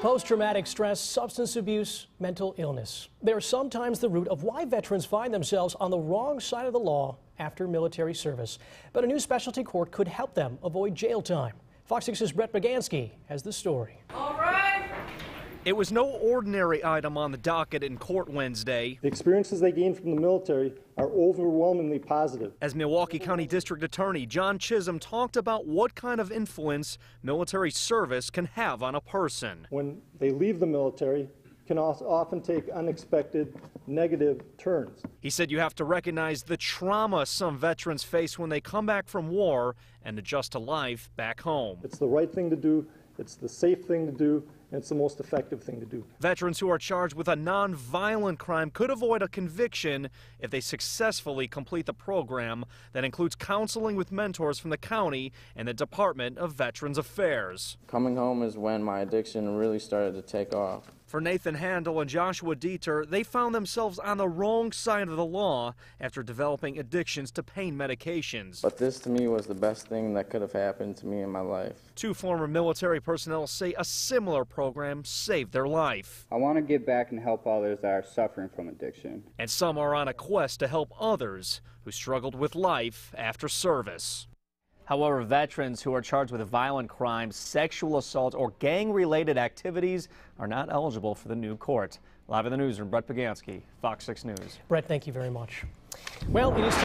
Post-traumatic stress, substance abuse, mental illness. They are sometimes the root of why veterans find themselves on the wrong side of the law after military service. But a new specialty court could help them avoid jail time. Fox 6's Brett Bagansky has the story. All right. It was no ordinary item on the docket in court Wednesday. The experiences they gained from the military are overwhelmingly positive. As Milwaukee County District Attorney John Chisholm talked about what kind of influence military service can have on a person. When they leave the military, can often take unexpected negative turns. He said you have to recognize the trauma some veterans face when they come back from war and adjust to life back home. It's the right thing to do, it's the safe thing to do, and it's the most effective thing to do. Veterans who are charged with a non-violent crime could avoid a conviction if they successfully complete the program that includes counseling with mentors from the county and the Department of Veterans Affairs. Coming home is when my addiction really started to take off. For Nathan Handel and Joshua Dieter, they found themselves on the wrong side of the law after developing addictions to pain medications. But this to me was the best thing that could have happened to me in my life. Two former military personnel say a similar program saved their life. I want to give back and help others that are suffering from addiction. And some are on a quest to help others who struggled with life after service. However, veterans who are charged with violent crimes, sexual assault, or gang-related activities are not eligible for the new court. Live in the newsroom, Brett Bagansky, Fox 6 News. Brett, thank you very much. Well, it is